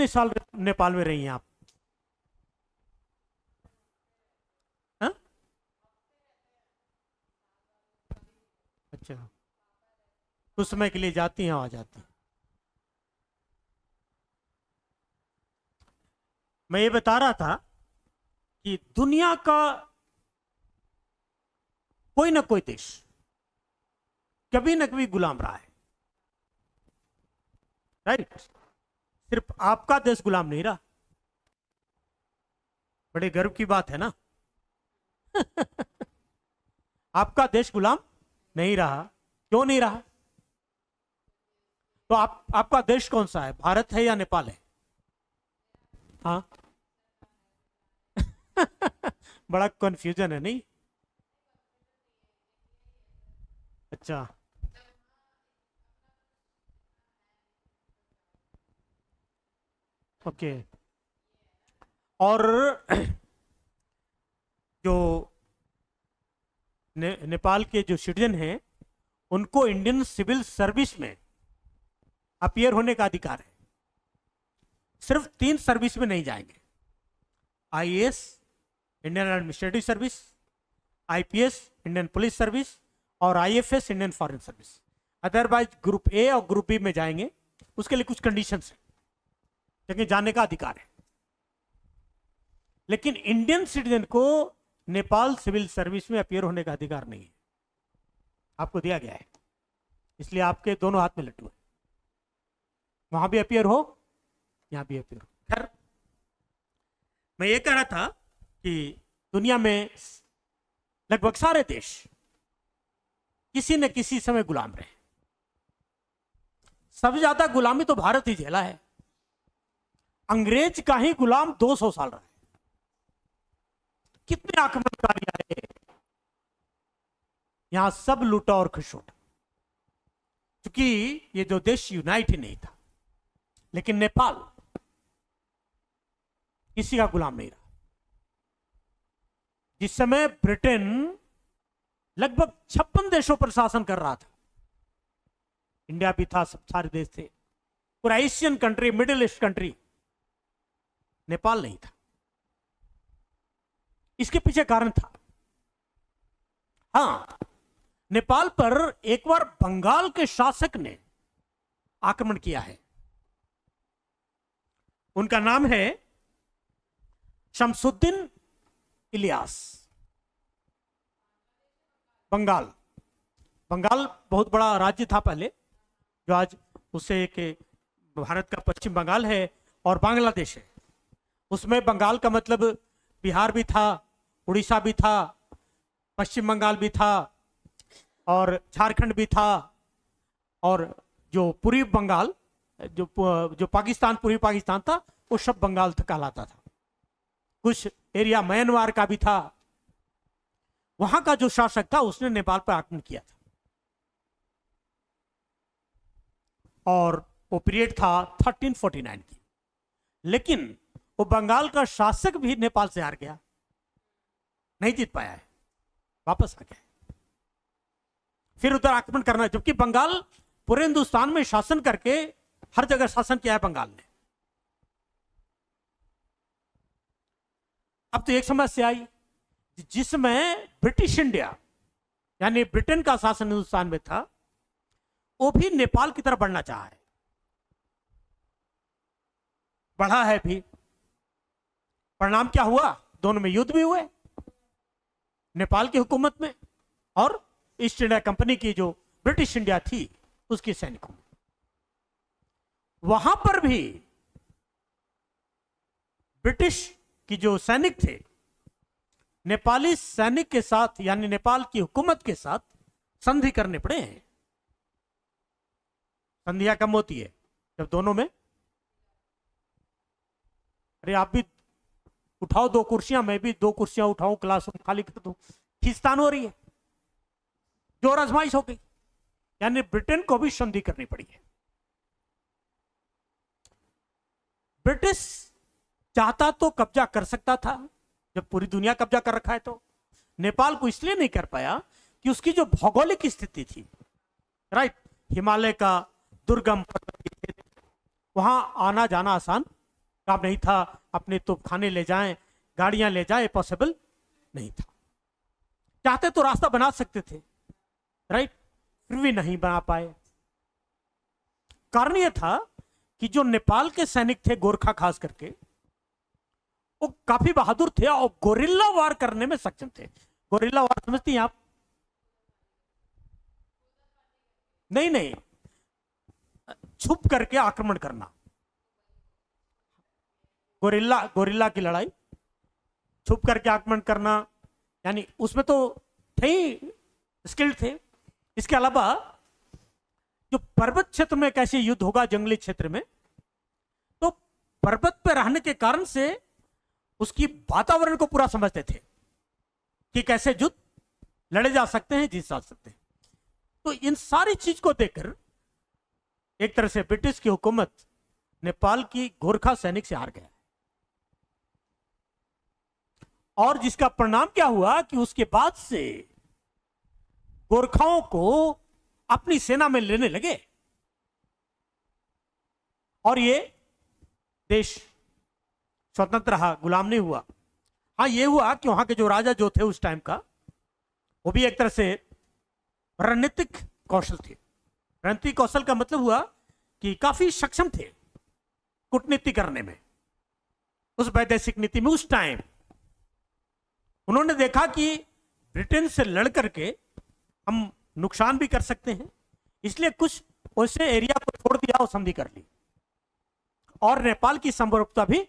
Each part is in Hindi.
कितने साल नेपाल में रही हैं आप? हाँ? अच्छा, कुछ समय के लिए जाती हैं, आ जाती हैं। मैं ये बता रहा था कि दुनिया का कोई ना कोई देश कभी ना कभी गुलाम रहा है, राइट? सिर्फ आपका देश गुलाम नहीं रहा। बड़े गर्व की बात है ना। आपका देश गुलाम नहीं रहा। क्यों नहीं रहा? तो आपका देश कौन सा है, भारत है या नेपाल है? हाँ। बड़ा कंफ्यूजन है नहीं? अच्छा। ओके। और जो नेपाल के जो सिटीजन हैं उनको इंडियन सिविल सर्विस में अपियर होने का अधिकार है। सिर्फ 3 सर्विस में नहीं जाएंगे: IAS, Indian administrative service; IPS, Indian police service; और IFS, Indian foreign service. Otherwise group A और ग्रुप बी में जाएंगे। उसके लिए कुछ कंडीशंस है, लेकिन जाने का अधिकार है। लेकिन इंडियन सिटीजन को नेपाल सिविल सर्विस में अपियर होने का अधिकार नहीं है, आपको दिया गया है। इसलिए आपके दोनों हाथ में लट्टू है, वहां भी अपियर हो, यहां भी अपियर हो। खैर, मैं ये कह रहा था कि दुनिया में लगभग सारे देश किसी न किसी समय गुलाम रहे। सबसे ज्यादा गुलामी तो भारत ही झेला है। अंग्रेज का ही गुलाम 200 साल रहा है। कितने आक्रमणकारी आए, यहां सब लूटा और खसोटा। क्योंकि ये जो देश यूनाइट ही नहीं था। लेकिन नेपाल किसी का गुलाम नहीं रहा। जिस समय ब्रिटेन लगभग 56 देशों पर शासन कर रहा था, इंडिया भी था, सब सारे देश थे, पूरा Asian country, middle east country, Nepal नहीं था। इसके पीछे कारण था। हां, नेपाल पर एक बार बंगाल के शासक ने आक्रमण किया है। उनका नाम है शमसुद्दीन इलियास। बंगाल बहुत बड़ा राज्य था पहले, जो आज उससे एक भारत का पश्चिम बंगाल है और बांग्लादेश है। उसमें बंगाल का मतलब बिहार भी था, उड़ीसा भी था, पश्चिम बंगाल भी था, और झारखंड भी था, और जो पूर्वी बंगाल, जो पाकिस्तान, पूर्वी पाकिस्तान था, वो सब बंगाल कहलाता था। कुछ एरिया म्यांमार का भी था। वहां का जो शासक था उसने नेपाल पर आक्रमण किया था, और वो पीरियड था 1349 की। लेकिन वो बंगाल का शासक भी नेपाल से हार गया, नहीं जीत पाया है, वापस आ गया। फिर उधर आक्रमण करना, जबकि बंगाल पूरे हिंदुस्तान में शासन करके हर जगह शासन किया है बंगाल ने। अब तो एक समस्या आई, जिसमें ब्रिटिश इंडिया यानी ब्रिटेन का शासन हिंदुस्तान में था, वो भी नेपाल की तरफ बढ़ना चाहा है, बढ़ा है भी। परिणाम क्या हुआ? दोनों में युद्ध भी हुए, नेपाल की हुकूमत में और ईस्ट इंडिया कंपनी की जो ब्रिटिश इंडिया थी उसके सैनिकों में। वहां पर भी ब्रिटिश की जो सैनिक थे, नेपाली सैनिक के साथ यानी नेपाल की हुकूमत के साथ संधि करने पड़े हैं। संधियां कम होती है जब दोनों में, अरे आप भी उठाओ 2 कुर्सियां, मैं भी 2 कुर्सियां उठाऊं, क्लासरूम खाली कर दूं, खींचतान हो रही है, जोर आजमाइश हो गई। यानी ब्रिटेन को भी संधि करनी पड़ी है। ब्रिटिश चाहता तो कब्जा कर सकता था, जब पूरी दुनिया कब्जा कर रखा है तो। नेपाल को इसलिए नहीं कर पाया कि उसकी जो भौगोलिक स्थिति थी, राइट, हिमालय का दुर्गम पर्वतीय क्षेत्र, वहां आना जाना आसान काम नहीं था, अपने तोपखाने ले जाएं, गाड़ियां ले जाएं, पॉसिबल नहीं था। चाहते तो रास्ता बना सकते थे, राइट, फिर भी नहीं बना पाए। कारण यह था कि जो नेपाल के सैनिक थे, गोरखा खास करके, वो काफी बहादुर थे और गोरिल्ला वार करने में सक्षम थे। गोरिल्ला वार समझती हैं आप? नहीं नहीं, छुप करके आक्रमण करना, गोरिल्ला गोरिल्ला की लड़ाई, छुप करके आक्रमण करना, यानी उसमें तो थे ही, स्किल्ड थे। इसके अलावा जो पर्वत क्षेत्र में कैसे युद्ध होगा, जंगली क्षेत्र में, तो पर्वत पे रहने के कारण से उसकी वातावरण को पूरा समझते थे कि कैसे युद्ध लड़े जा सकते हैं, जीत जा सकते हैं। तो इन सारी चीज को देखकर एक तरह से ब्रिटिश की हुकूमत नेपाल की गोरखा सैनिक से हार गया, और जिसका परिणाम क्या हुआ कि उसके बाद से गोरखाओं को अपनी सेना में लेने लगे, और ये देश स्वतंत्र रहा, गुलाम नहीं हुआ। हाँ, ये हुआ कि वहां के जो राजा जो थे उस टाइम का, वो भी एक तरह से रणनीतिक कौशल थे। रणनीतिक कौशल का मतलब हुआ कि काफी सक्षम थे कूटनीति करने में, उस वैदेशिक नीति में। उस टाइम उन्होंने देखा कि ब्रिटेन से लड़ करके हम नुकसान भी कर सकते हैं, इसलिए कुछ वैसे एरिया को छोड़ दिया और संधि कर ली, और नेपाल की संप्रभुता भी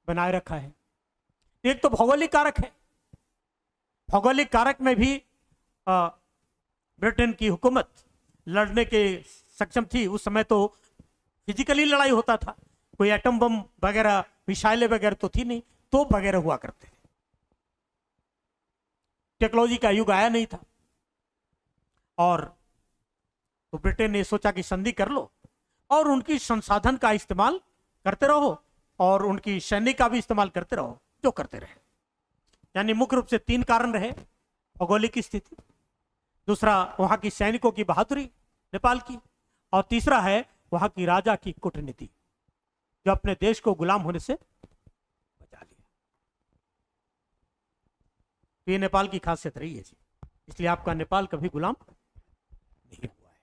बनाए रखा है। एक तो भौगोलिक कारक है, भौगोलिक कारक में भी ब्रिटेन की हुकूमत लड़ने के सक्षम थी। उस समय तो फिजिकली लड़ाई होता था, कोई एटम बम वगैरह, मिसाइलें वगैरह तो थी नहीं, तोप वगैरह हुआ करते थे, टेक्नोलॉजी का युग आया नहीं था। और तो ब्रिटेन ने सोचा कि संधि कर लो और उनकी संसाधन का इस्तेमाल करते रहो, और उनकी सैन्य का भी इस्तेमाल करते रहो, जो करते रहे। यानी मुख्य रूप से 3 कारण रहे: भौगोलिक स्थिति, दूसरा वहां की सैनिकों की बहादुरी नेपाल की, और तीसरा है वहां की राजा की कूटनीति, जो अपने देश को गुलाम होने से बचा लिया। तो ये नेपाल की खासियत रही है जी, इसलिए आपका नेपाल कभी गुलाम